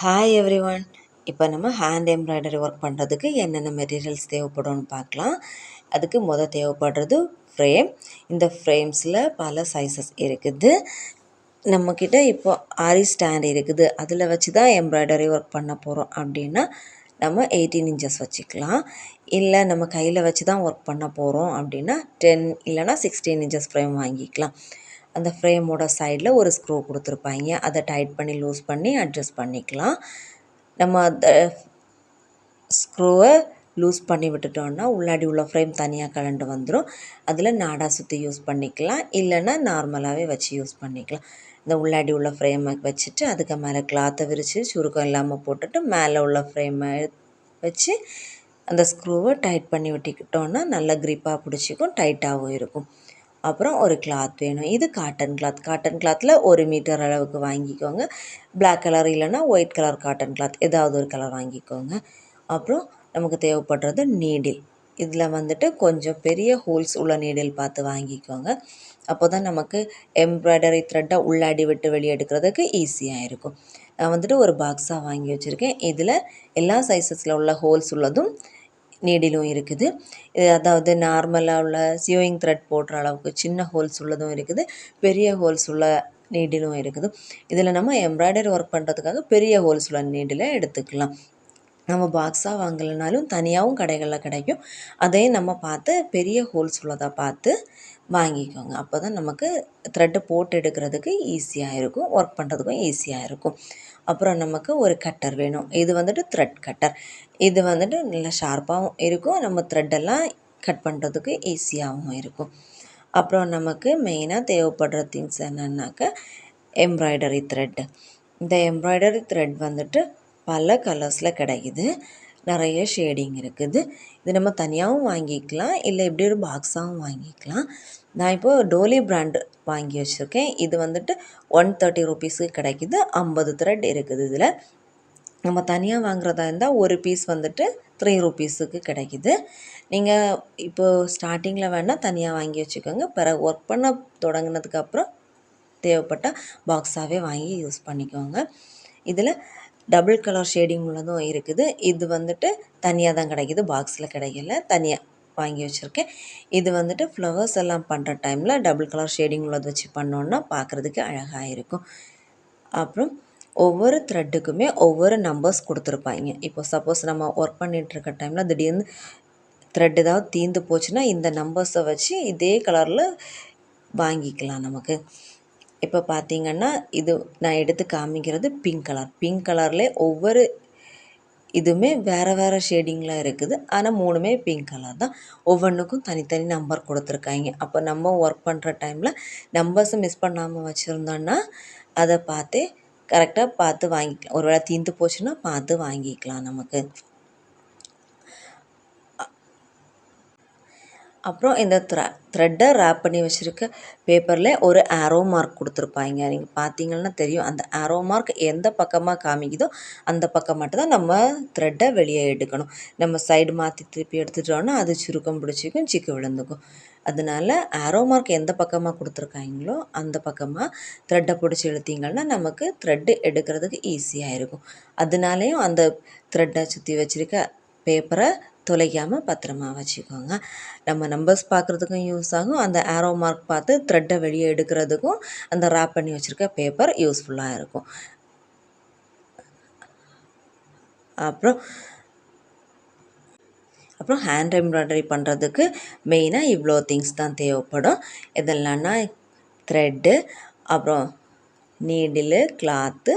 Hi everyone. இப்போ நம்ம hand embroidery work பண்ணுறதுக்கு என்னென்ன மெட்டீரியல்ஸ் தேவைப்படும்னு பார்க்கலாம். அதுக்கு தேவைப்படுறது ஃப்ரேம். இந்த ஃப்ரேம்ஸில் பல சைஸஸ் இருக்குது. நம்மக்கிட்ட இப்போ ஆரி ஸ்டாண்ட் இருக்குது, அதில் வச்சு தான் எம்ப்ராய்டரி ஒர்க் பண்ண போகிறோம் அப்படின்னா நம்ம 18 இன்ச்சஸ் வச்சுக்கலாம். இல்லை நம்ம கையில் வச்சு தான் ஒர்க் பண்ண போகிறோம் அப்படின்னா 10 இல்லைனா 16 இன்ச்சஸ் ஃப்ரேம் வாங்கிக்கலாம். அந்த ஃப்ரேமோட சைடில் ஒரு ஸ்க்ரூ கொடுத்துருப்பாங்க, அதை டைட் பண்ணி லூஸ் பண்ணி அட்ஜஸ்ட் பண்ணிக்கலாம். நம்ம அந்த ஸ்க்ரூவை லூஸ் பண்ணி விட்டுட்டோன்னா உள்ளாடி உள்ள ஃப்ரேம் தனியாக கலண்டு வந்துடும். அதில் நாடா சுற்றி யூஸ் பண்ணிக்கலாம், இல்லைன்னா நார்மலாகவே வச்சு யூஸ் பண்ணிக்கலாம். இந்த உள்ளாடி உள்ள ஃப்ரேமை வச்சுட்டு அதுக்கு மேலே கிளாத்தை விரித்து சுருக்கம் இல்லாமல் போட்டுட்டு மேலே உள்ள ஃப்ரேமை வச்சு அந்த ஸ்க்ரூவை டைட் பண்ணி விட்டுக்கிட்டோன்னா நல்லா க்ரிப்பாக பிடிச்சிக்கும், டைட்டாகவும் இருக்கும். அப்புறம் ஒரு கிளாத் வேணும். இது காட்டன் கிளாத். காட்டன் கிளாத்தில் 1 மீட்டர் அளவுக்கு வாங்கிக்கோங்க. பிளாக் கலர் இல்லைன்னா ஒயிட் கலர் காட்டன் கிளாத் ஏதாவது ஒரு கலர் வாங்கிக்கோங்க. அப்புறம் நமக்கு தேவைப்படுறது நீடில். இதில் வந்துட்டு கொஞ்சம் பெரிய ஹோல்ஸ் உள்ள நீடில் பார்த்து வாங்கிக்கோங்க. அப்போ தான் நமக்கு எம்ப்ராய்டரி த்ரெட்டை உள்ளாடி விட்டு வெளியே எடுக்கிறதுக்கு ஈஸியாக இருக்கும். நான் வந்துட்டு ஒரு பாக்ஸாக வாங்கி வச்சுருக்கேன். இதில் எல்லா சைஸஸில் உள்ள ஹோல்ஸ் உள்ளதும் நீடிலும் இருக்குது. அதாவது நார்மலாக உள்ள சியூயிங் த்ரெட் போடுற அளவுக்கு சின்ன ஹோல்ஸ் உள்ளதும் இருக்குது, பெரிய ஹோல்ஸ் உள்ள நீடிலும் இருக்குது. இதில் நம்ம எம்ப்ராய்டரி ஒர்க் பண்ணுறதுக்காக பெரிய ஹோல்ஸ் உள்ள நீடிலை எடுத்துக்கலாம். நம்ம பாக்ஸாக வாங்கலைனாலும் தனியாகவும் கடைகளில் கிடைக்கும். அதையும் நம்ம பார்த்து பெரிய ஹோல்ஸ் உள்ளதாக பார்த்து வாங்கிக்கோங்க. அப்போ தான் நமக்கு த்ரெட்டு போட்டு எடுக்கிறதுக்கு ஈஸியாக இருக்கும், ஒர்க் பண்ணுறதுக்கும் ஈஸியாக இருக்கும். அப்புறம் நமக்கு ஒரு கட்டர் வேணும். இது வந்துட்டு த்ரெட் கட்டர். இது வந்துட்டு நல்லா ஷார்ப்பாகவும் இருக்கும், நம்ம த்ரெட்டெல்லாம் கட் பண்ணுறதுக்கு ஈஸியாகவும் இருக்கும். அப்புறம் நமக்கு மெயினாக தேவைப்படுற திங்ஸ் என்னென்னாக்கா எம்ப்ராய்டரி த்ரெட். இந்த எம்ப்ராய்டரி த்ரெட் வந்துட்டு பல கலர்ஸில் கிடைக்குது, நிறைய ஷேடிங் இருக்குது. இது நம்ம தனியாகவும் வாங்கிக்கலாம், இல்லை இப்படி ஒரு பாக்ஸாகவும் வாங்கிக்கலாம். நான் இப்போது டோலி பிராண்டு வாங்கி வச்சுருக்கேன். இது வந்துட்டு 130 ருபீஸுக்கு கிடைக்கிது. 50 த்ரெட் இருக்குது. இதில் நம்ம தனியாக வாங்குறதா இருந்தால் ஒரு பீஸ் வந்துட்டு 3 ருபீஸுக்கு கிடைக்கிது. நீங்கள் இப்போது ஸ்டார்டிங்கில் வேணால் தனியாக வாங்கி வச்சுக்கோங்க. பிறகு ஒர்க் பண்ண தொடங்கினதுக்கப்புறம் தேவைப்பட்டால் பாக்ஸாகவே வாங்கி யூஸ் பண்ணிக்கோங்க. இதில் டபுள் கலர் ஷேடிங் உள்ளதும் இருக்குது. இது வந்துட்டு தனியாக தான் கிடைக்கிது, பாக்ஸில் கிடைக்கல, தனியாக வாங்கி வச்சுருக்கேன். இது வந்துட்டு ஃப்ளவர்ஸ் எல்லாம் பண்ணுற டைமில் டபுள் கலர் ஷேடிங் உள்ளது வச்சு பண்ணோன்னா பார்க்குறதுக்கு அழகாக இருக்கும். அப்புறம் ஒவ்வொரு த்ரெட்டுக்குமே ஒவ்வொரு நம்பர்ஸ் கொடுத்துருப்பாங்க. இப்போ சப்போஸ் நம்ம ஒர்க் பண்ணிகிட்ருக்க டைமில் திடீர்னு த்ரெட் ஏதாவது தீர்ந்து போச்சுன்னா இந்த நம்பர்ஸை வச்சு இதே கலரில் வாங்கிக்கலாம். நமக்கு இப்போ பார்த்திங்கன்னா இது நான் எடுத்து காமிக்கிறது பிங்க் கலர். பிங்க் கலர்லேயே ஒவ்வொரு இதுவுமே வேறு வேறு ஷேடிங்கில் இருக்குது, ஆனால் 3மே பிங்க் கலர் தான். ஒவ்வொன்றுக்கும் தனித்தனி நம்பர் கொடுத்துருக்காங்க. அப்போ நம்ம ஒர்க் பண்ணுற டைமில் நம்பர்ஸை மிஸ் பண்ணாமல் வச்சுருந்தோன்னா அதை பார்த்தே கரெக்டாக பார்த்து வாங்கிக்கலாம். ஒரு வேளை தீர்ந்து போச்சுன்னா பார்த்து வாங்கிக்கலாம் நமக்கு. அப்புறம் இந்த த்ரெட்டை ரேப் பண்ணி வச்சுருக்க பேப்பரில் ஒரு ஆரோ மார்க் கொடுத்துருப்பாங்க. நீங்கள் பார்த்தீங்கன்னா தெரியும், அந்த ஆரோ மார்க் எந்த பக்கமாக காமிக்குதோ அந்த பக்கம் மட்டும்தான் நம்ம த்ரெட்டை வெளியே எடுக்கணும். நம்ம சைடு மாற்றி திருப்பி எடுத்துட்டோன்னா அது சுருக்கம் பிடிச்சிக்கும், சிக்கு விழுந்துக்கும். அதனால ஆரோ மார்க் எந்த பக்கமாக கொடுத்துருக்காங்களோ அந்த பக்கமாக த்ரெட்டை பிடிச்சி இழுத்திங்கன்னா நமக்கு த்ரெட்டு எடுக்கிறதுக்கு ஈஸியாக இருக்கும். அதனாலேயும் அந்த த்ரெட்டை சுற்றி வச்சுருக்க பேப்பரை தொலைக்காமல் பத்திரமா வச்சுக்கோங்க. நம்ம நம்பர்ஸ் பார்க்குறதுக்கும் யூஸ் ஆகும், அந்த ஆரோ மார்க் பார்த்து த்ரெட்டை வெளியே எடுக்கிறதுக்கும் அந்த ரேப் பண்ணி வச்சுருக்க பேப்பர் யூஸ்ஃபுல்லாக இருக்கும். அப்புறம் ஹேண்ட் எம்ப்ராய்டரி பண்ணுறதுக்கு மெயினாக இவ்வளோ திங்ஸ் தான் தேவைப்படும். இதெல்லாம்னா த்ரெட்டு, அப்புறம் நீடிலு, கிளாத்து,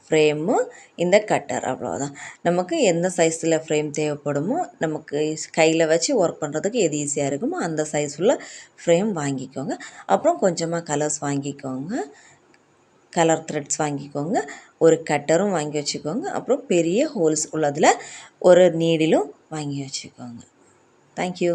ஃப்ரேமு, இந்த கட்டர், அவ்வளோதான். நமக்கு எந்த சைஸில் ஃப்ரேம் தேவைப்படுமோ, நமக்கு கையில் வச்சு ஒர்க் பண்ணுறதுக்கு எது ஈஸியாக இருக்குமோ அந்த சைஸ் உள்ள ஃப்ரேம் வாங்கிக்கோங்க. அப்புறம் கொஞ்சமாக கலர்ஸ் வாங்கிக்கோங்க, கலர் த்ரெட்ஸ் வாங்கிக்கோங்க, ஒரு கட்டரும் வாங்கி வச்சுக்கோங்க. அப்புறம் பெரிய ஹோல்ஸ் உள்ளதில் ஒரு நீடிலும் வாங்கி வச்சுக்கோங்க. தேங்க்யூ.